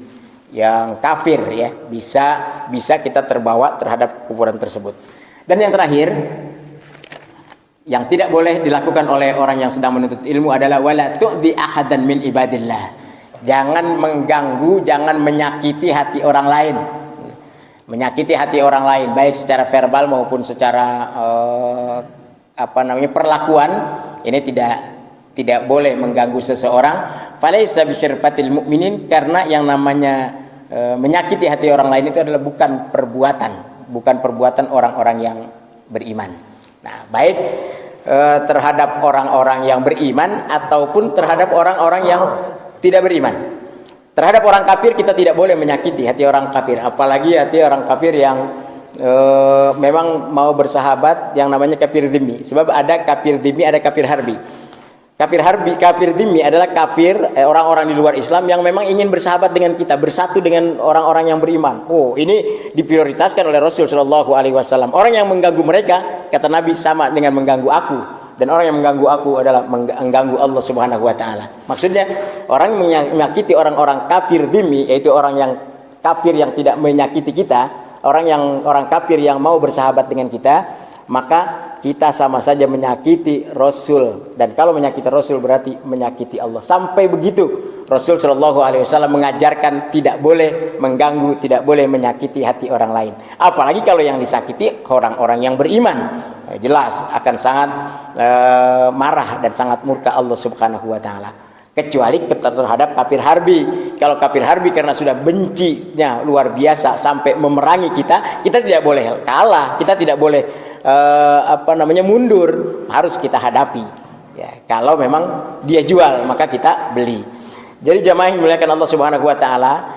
yang kafir, ya. Bisa kita terbawa terhadap kekufuran tersebut. Dan yang terakhir, yang tidak boleh dilakukan oleh orang yang sedang menuntut ilmu adalah wala tu'dhi ahadan min ibadillah. Jangan mengganggu, jangan menyakiti hati orang lain. Menyakiti hati orang lain baik secara verbal maupun secara perlakuan. Ini tidak boleh mengganggu seseorang. Falaisa bisyirfatil mu'minin, karena yang namanya menyakiti hati orang lain itu adalah bukan perbuatan orang-orang yang beriman. Nah, baik terhadap orang-orang yang beriman ataupun terhadap orang-orang yang tidak beriman. Terhadap orang kafir kita tidak boleh menyakiti hati orang kafir, apalagi hati orang kafir yang memang mau bersahabat, yang namanya kafir dhimmi. Sebab ada kafir dhimmi, ada kafir harbi. Kafir dhimmi adalah kafir orang-orang di luar Islam yang memang ingin bersahabat dengan kita, bersatu dengan orang-orang yang beriman. Oh, ini diprioritaskan oleh Rasul Shallallahu Alaihi Wasallam. Orang yang mengganggu mereka, kata Nabi, sama dengan mengganggu aku. Dan orang yang mengganggu aku adalah mengganggu Allah Subhanahu wa taala. Maksudnya orang menyakiti orang-orang kafir dhimmi, yaitu orang yang kafir yang tidak menyakiti kita, orang kafir yang mau bersahabat dengan kita, maka kita sama saja menyakiti Rasul. Dan kalau menyakiti Rasul berarti menyakiti Allah. Sampai begitu Rasul Shallallahu Alaihi Wasallam mengajarkan tidak boleh mengganggu, tidak boleh menyakiti hati orang lain. Apalagi kalau yang disakiti orang-orang yang beriman. Jelas akan sangat marah dan sangat murka Allah Subhanahu wa taala. Kecuali terhadap kafir harbi. Kalau kafir harbi karena sudah bencinya luar biasa sampai memerangi kita tidak boleh kalah, kita tidak boleh mundur, harus kita hadapi. Ya, kalau memang dia jual maka kita beli. Jadi jamaah yang dimuliakan Allah Subhanahu wa taala,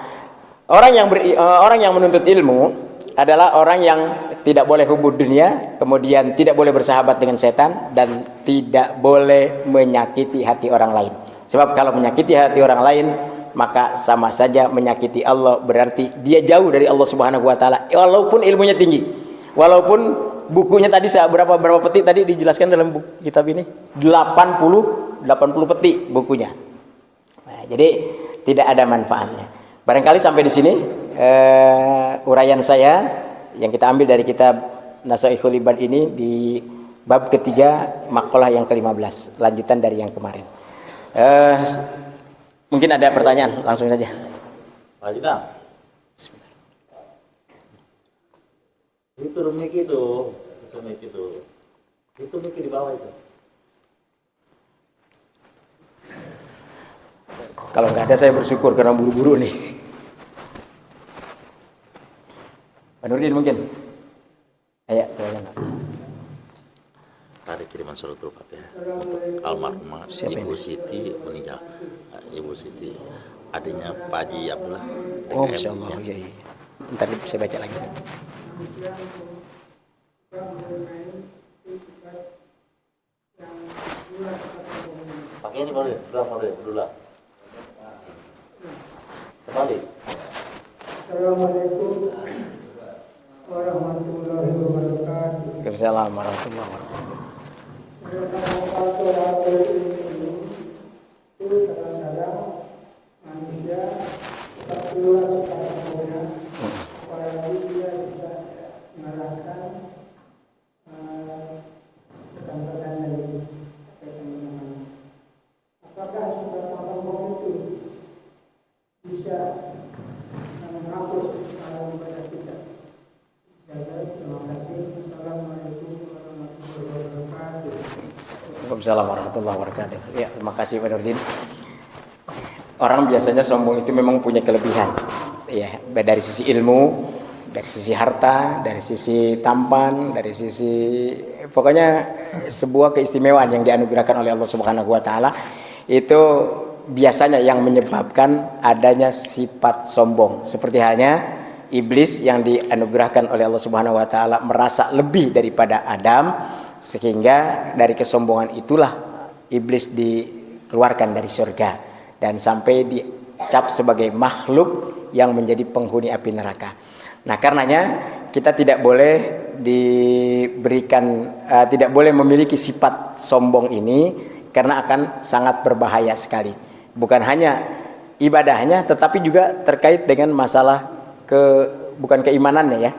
orang yang menuntut ilmu adalah orang yang tidak boleh hubud dunia, kemudian tidak boleh bersahabat dengan setan, dan tidak boleh menyakiti hati orang lain. Sebab kalau menyakiti hati orang lain, maka sama saja menyakiti Allah, berarti dia jauh dari Allah Subhanahu wa taala, walaupun ilmunya tinggi. Walaupun bukunya tadi berapa peti tadi dijelaskan dalam buku kitab ini? 80 peti bukunya. Nah, jadi tidak ada manfaatnya. Barangkali sampai di sini uraian saya yang kita ambil dari kitab Nasaihul Ibad ini di bab ketiga makalah yang ke-15, lanjutan dari yang kemarin. Mungkin ada pertanyaan, langsung saja. Pak Jina. Itu mic di bawah itu. Kalau nggak ada saya bersyukur karena buru-buru nih. Pak Nurdin mungkin. Ayo, silakan. Tadi kiriman suratul Fatihah untuk almarhumah Ibu Siti meninggal. Ibu Siti adanya Pak Haji Abdullah. Oh, Masya Allah. Ya. Ntar saya baca lagi. Pakai ini boleh, dulu. Kembali. Assalamualaikum warahmatullahi wabarakatuh. Waalaikumsalam warahmatullahi wabarakatuh. Itu kadang-kadang manusia tak keluar secara sempurna, apalagi dia bisa mengalahkan kesampaian dari teman-teman. Apakah sifat sombong itu bisa menghapus alam ibadah kita? Terima kasih. Assalamualaikum warahmatullahi wabarakatuh. Waalaikumsalam warahmatullahi wabarakatuh. Ya, terima kasih Pak Nurdin. Orang biasanya sombong itu memang punya kelebihan. Ya, dari sisi ilmu, dari sisi harta, dari sisi tampan, dari sisi pokoknya sebuah keistimewaan yang dianugerahkan oleh Allah Subhanahu wa taala itu biasanya yang menyebabkan adanya sifat sombong. Seperti halnya iblis yang dianugerahkan oleh Allah Subhanahu wa taala merasa lebih daripada Adam, sehingga dari kesombongan itulah iblis dikeluarkan dari surga dan sampai dicap sebagai makhluk yang menjadi penghuni api neraka. Nah, karenanya kita tidak boleh tidak boleh memiliki sifat sombong ini karena akan sangat berbahaya sekali. Bukan hanya ibadahnya, tetapi juga terkait dengan masalah bukan keimanannya ya,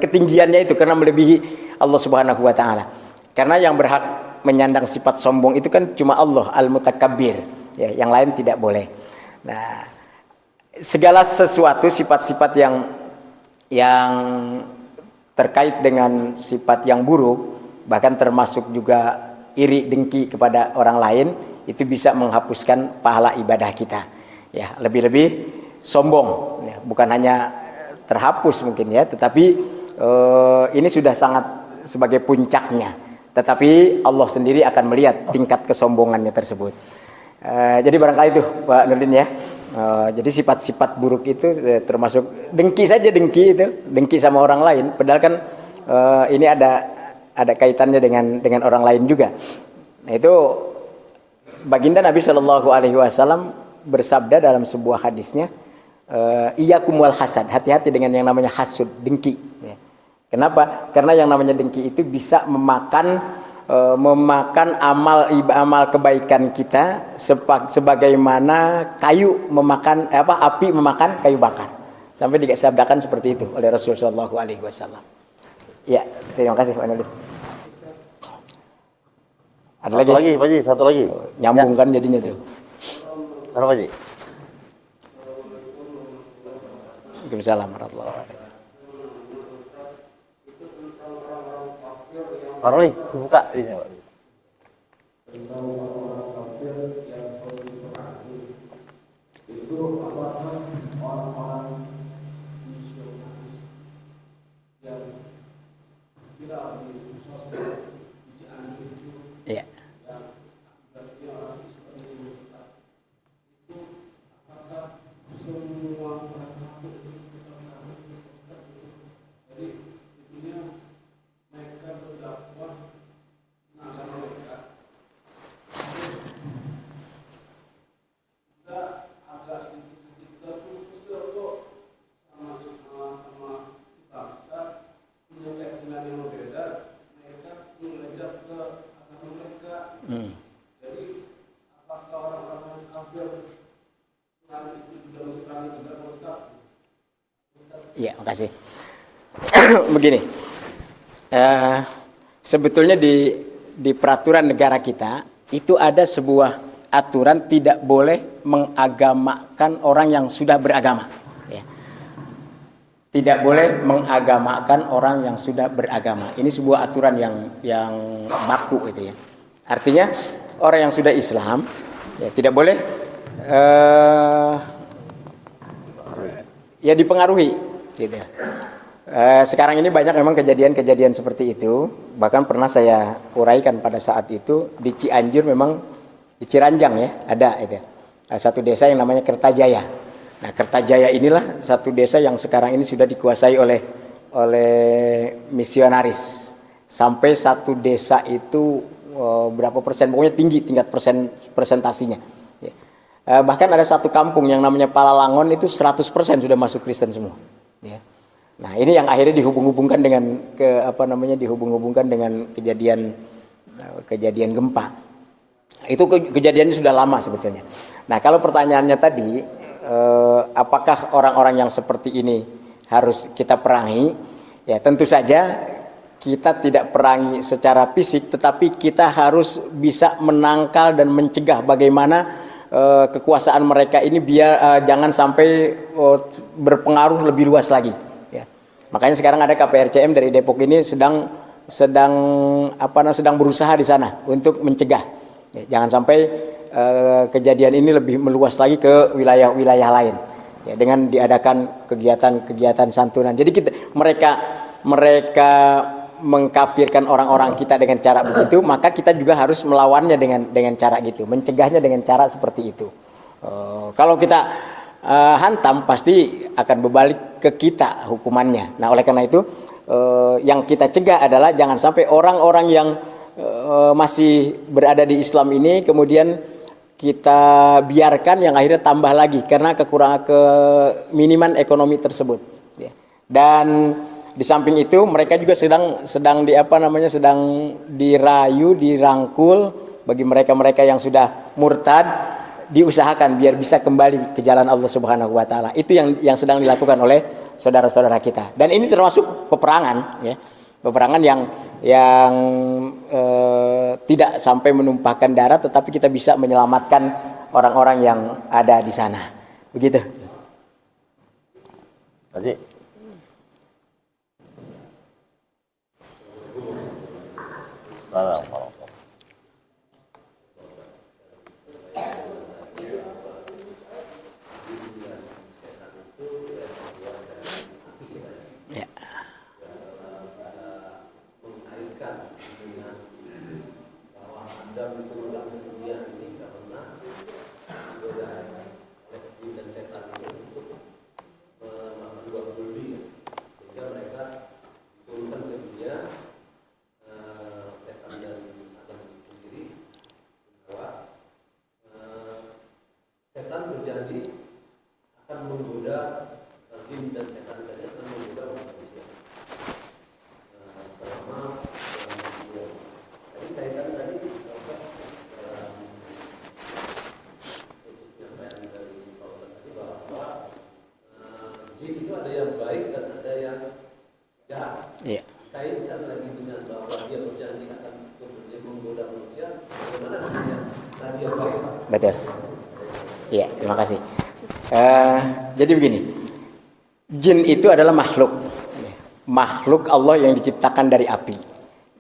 ketinggiannya itu karena melebihi Allah Subhanahu wa taala. Karena yang berhak menyandang sifat sombong itu kan cuma Allah Al-Mutakabbir, ya, yang lain tidak boleh. Nah, segala sesuatu sifat-sifat yang terkait dengan sifat yang buruk, bahkan termasuk juga iri dengki kepada orang lain, itu bisa menghapuskan pahala ibadah kita. Ya, lebih-lebih sombong, ya, bukan hanya terhapus mungkin ya, tetapi ini sudah sangat sebagai puncaknya. Tetapi Allah sendiri akan melihat tingkat kesombongannya tersebut. Jadi barangkali itu Pak Nurdin ya. Jadi sifat-sifat buruk itu termasuk dengki saja, dengki sama orang lain. Padahal kan ini ada kaitannya dengan orang lain juga. Nah, itu baginda Nabi Shallallahu Alaihi Wasallam bersabda dalam sebuah hadisnya, iyyakum wal hasad, hati-hati dengan yang namanya hasud, dengki. Ya. Kenapa? Karena yang namanya dengki itu bisa memakan amal kebaikan kita sebagaimana api memakan kayu bakar. Sampai disabdakan seperti itu oleh Rasulullah Shallallahu Alaihi Wasallam. Ya, terima kasih Pak Nurdin. Ada Satu lagi. Nyambung kan jadinya tuh. Apa Pak Ji? Waalaikumsalam warahmatullahi wabarakatuh. Paroli, buka ini Pak. Ya. Iya, makasih. Begini, sebetulnya di peraturan negara kita itu ada sebuah aturan tidak boleh mengagamakan orang yang sudah beragama. Ya. Tidak boleh mengagamakan orang yang sudah beragama. Ini sebuah aturan yang baku itu ya. Artinya orang yang sudah Islam ya tidak boleh ya dipengaruhi gitu. Sekarang ini banyak memang kejadian-kejadian seperti itu. Bahkan pernah saya uraikan pada saat itu di Cianjur, memang di Ciranjang ya ada itu. Satu desa yang namanya Kertajaya. Nah, Kertajaya inilah satu desa yang sekarang ini sudah dikuasai oleh misionaris. Sampai satu desa itu berapa persen, pokoknya tinggi tingkat persentasinya. Ya. Bahkan ada satu kampung yang namanya Palalangon itu 100% sudah masuk Kristen semua. Ya. Nah, ini yang akhirnya dihubung-hubungkan dengan dihubung-hubungkan dengan kejadian gempa. Itu kejadiannya sudah lama sebetulnya. Nah, kalau pertanyaannya tadi, apakah orang-orang yang seperti ini harus kita perangi? Ya, tentu saja kita tidak perangi secara fisik, tetapi kita harus bisa menangkal dan mencegah bagaimana kekuasaan mereka ini biar jangan sampai berpengaruh lebih luas lagi. Ya. Makanya sekarang ada KPRCM dari Depok ini sedang berusaha di sana untuk mencegah. Ya, jangan sampai kejadian ini lebih meluas lagi ke wilayah-wilayah lain. Ya, dengan diadakan kegiatan-kegiatan santunan. Jadi mereka mengkafirkan orang-orang kita dengan cara begitu, maka kita juga harus melawannya dengan cara gitu, mencegahnya dengan cara seperti itu. Kalau kita hantam, pasti akan berbalik ke kita hukumannya. Nah, oleh karena itu yang kita cegah adalah jangan sampai orang-orang yang masih berada di Islam ini kemudian kita biarkan yang akhirnya tambah lagi karena keminiman ekonomi tersebut. Dan di samping itu mereka juga sedang dirayu, dirangkul bagi mereka-mereka yang sudah murtad, diusahakan biar bisa kembali ke jalan Allah Subhanahu wa taala. Itu yang sedang dilakukan oleh saudara-saudara kita. Dan ini termasuk peperangan ya. Peperangan yang tidak sampai menumpahkan darah, tetapi kita bisa menyelamatkan orang-orang yang ada di sana. Begitu. Tadi Assalamualaikum. Betul. Iya, terima kasih. Jadi begini, jin itu adalah makhluk Allah yang diciptakan dari api,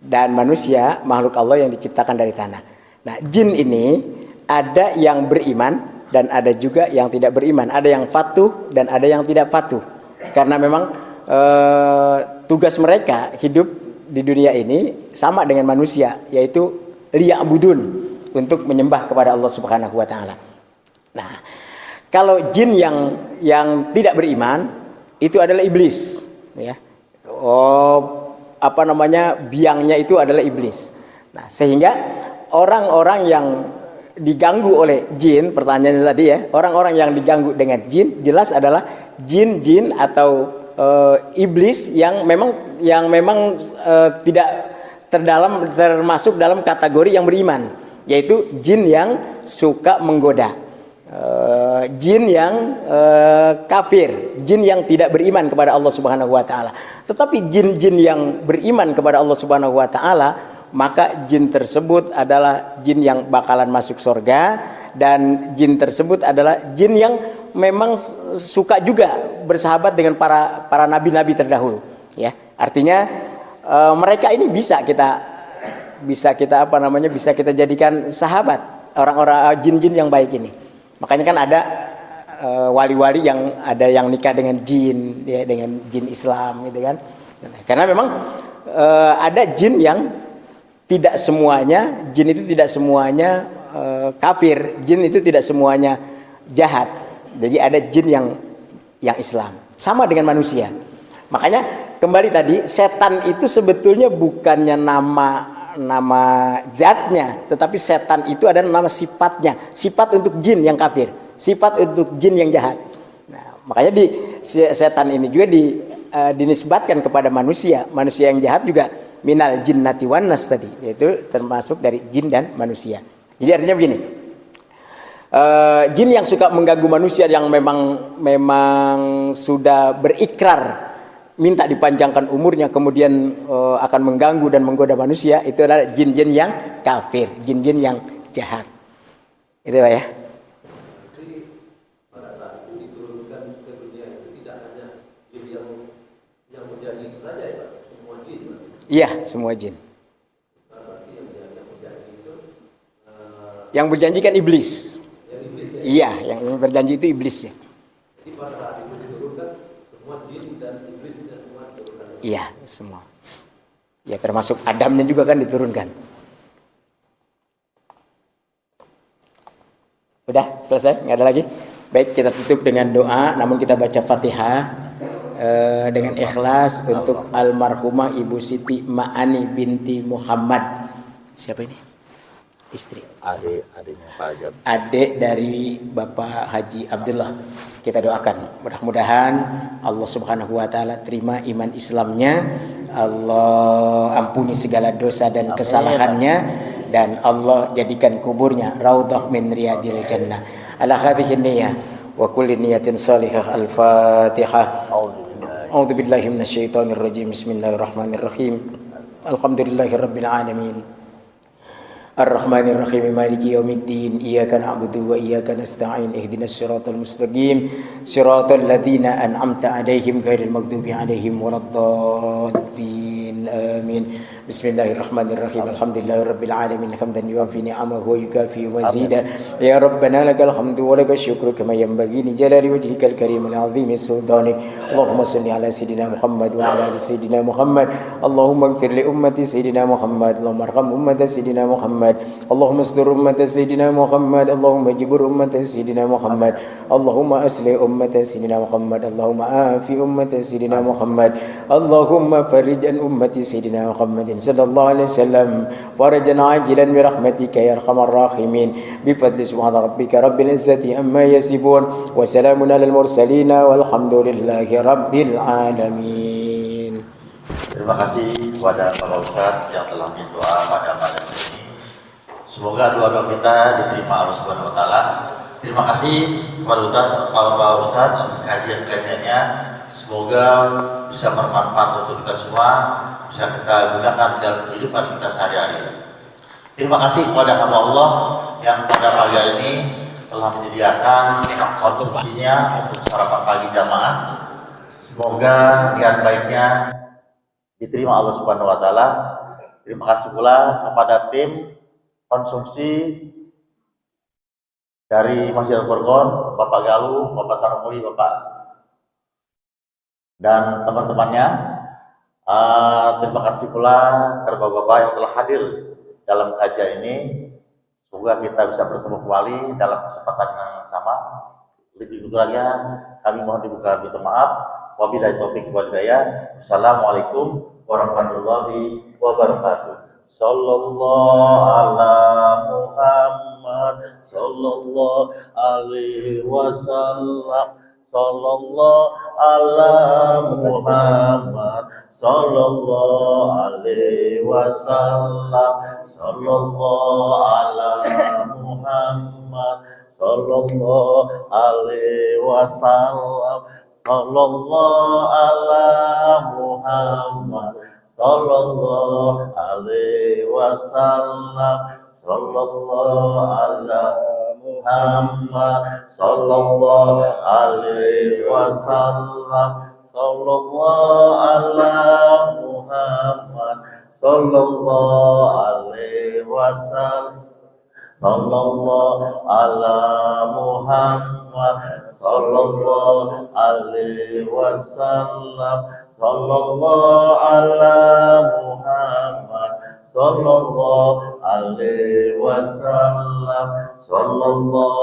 dan manusia makhluk Allah yang diciptakan dari tanah. Nah, jin ini ada yang beriman dan ada juga yang tidak beriman, ada yang patuh dan ada yang tidak patuh, karena memang tugas mereka hidup di dunia ini sama dengan manusia, yaitu liya'budun, untuk menyembah kepada Allah Subhanahu wa taala. Nah, kalau jin yang tidak beriman itu adalah iblis, ya. Biangnya itu adalah iblis. Nah, sehingga orang-orang yang diganggu oleh jin, pertanyaannya tadi ya, orang-orang yang diganggu dengan jin jelas adalah jin-jin atau iblis yang memang tidak termasuk dalam kategori yang beriman, yaitu jin yang suka menggoda. jin yang kafir, jin yang tidak beriman kepada Allah Subhanahu wa taala. Tetapi jin-jin yang beriman kepada Allah Subhanahu wa taala, maka jin tersebut adalah jin yang bakalan masuk surga, dan jin tersebut adalah jin yang memang suka juga bersahabat dengan para nabi-nabi terdahulu, ya. Artinya mereka ini bisa kita jadikan sahabat, orang-orang jin-jin yang baik ini. Makanya kan ada wali-wali yang ada yang nikah dengan jin, ya, dengan jin Islam gitu kan. Karena memang ada jin yang tidak semuanya, jin itu tidak semuanya kafir, jin itu tidak semuanya jahat. Jadi ada jin yang Islam. Sama dengan manusia. Makanya kembali tadi, setan itu sebetulnya bukannya nama zatnya, tetapi setan itu adalah nama sifatnya, sifat untuk jin yang kafir, sifat untuk jin yang jahat. Nah, makanya setan ini juga dinisbatkan kepada manusia yang jahat juga minal jinnati wan nas tadi, yaitu termasuk dari jin dan manusia. Jadi artinya begini, jin yang suka mengganggu manusia yang memang sudah berikrar minta dipanjangkan umurnya, kemudian akan mengganggu dan menggoda manusia, itu adalah jin-jin yang kafir, jin-jin yang jahat. Itu ya. Jadi pada saat itu diturunkan ke dunia itu tidak hanya jin yang berjanji itu saja ya Pak, semua jin Pak. Iya, semua jin. Berarti yang berjanji itu Yang berjanji kan iblis. yang iblis ya. Iya, yang berjanji itu iblis ya. Jadi pada saat itu diturunkan semua jin dan iblisnya semua diturunkan. Iya, semua. Ya termasuk Adamnya juga kan diturunkan. Udah selesai, nggak ada lagi. Baik, kita tutup dengan doa, namun kita baca Fatihah dengan ikhlas untuk almarhumah Ibu Siti Ma'ani binti Muhammad. Siapa ini? Istri. Adiknya Pak Ajab. Adik dari Bapak Haji Abdullah. Kita doakan mudah-mudahan Allah Subhanahu wa taala terima iman Islamnya, Allah ampuni segala dosa dan kesalahannya, dan Allah jadikan kuburnya raudhah min riyadil jannah. Ala hadhihi niyyah wa kulli niyatin salihah. Al-Fatihah. A'udzu billahi minasyaitonir rajim. Bismillahirrahmanirrahim. Alhamdulillahirabbil alamin. الرحمن الرحيم مالك يوم الدين إياك نعبد وإياك نستعين اهدنا الصراط المستقيم صراط الذين أنعمت عليهم غير المغضوب عليهم ولا الضالين آمين بسم الله الرحمن الرحيم الحمد لله رب العالمين حمدا يوافي نعمه ويكافئ مزيدا يا ربنا لك الحمد ولك الشكر كما ينبغي لجلال وجهك الكريم العظيم سلطانك اللهم صل على سيدنا محمد وعلى آل سيدنا محمد اللهم اغفر لأمة سيدنا محمد اللهم ارحم أمة سيدنا محمد اللهم استر أمة سيدنا محمد اللهم اجبر أمة سيدنا محمد اللهم أصلح أمة سيدنا محمد اللهم آفي أمة سيدنا محمد اللهم فرج عن أمة سيدنا محمد صلى الله عليه وسلم فرجا عاجلا برحمتك يا أرحم الراحمين بفضل سبحان ربك رب العزة عما يصفون وسلام على المرسلين والحمد لله رب العالمين. Terima kasih kepada Bapak Ustadz yang telah berdoa pada malam ini. Semoga doa-doa kita diterima Allah Subhanahu wa taala. Terima kasih kepada Bapak Ustadz atas kajian-kajiannya. Semoga bisa bermanfaat untuk kita semua, bisa kita gunakan dalam kehidupan kita sehari-hari. Terima kasih kepada hamba Allah yang pada pagi hari ini telah menyediakan konsumsinya untuk sarapan pagi jamaah. Semoga niat baiknya diterima Allah Subhanahu wa taala. Terima kasih pula kepada tim konsumsi dari Masjid Al-Furqon, Bapak Galuh, Bapak Tarmuli, Bapak dan teman-temannya. Terima kasih pula kepada Bapak yang telah hadir dalam kajian ini. Semoga kita bisa bertemu kembali dalam kesempatan yang sama. Lebih kurangnya kami mohon dibuka pintu maaf. Wabillahi taufiq wal hidayah. Assalamualaikum warahmatullahi wabarakatuh. Sallallahu ala Muhammad sallallahu alaihi wasallam. Sallallahu ala Muhammad sallallahu alaihi wasallam. Sallallahu ala Muhammad sallallahu alaihi wasallam, sallallahu ala Muhammad, sallallahu alaihi wasallam, sallallahu ala Muhammad, sallallahu alaihi wasallam, sallallahu ala Muhammad, sallallahu alaihi wasallam, sallallahu ala Muhammad, sallallahu alaihi wasallam, sallallahu ala Muhammad, sallallahu alaihi wasallam, sallallahu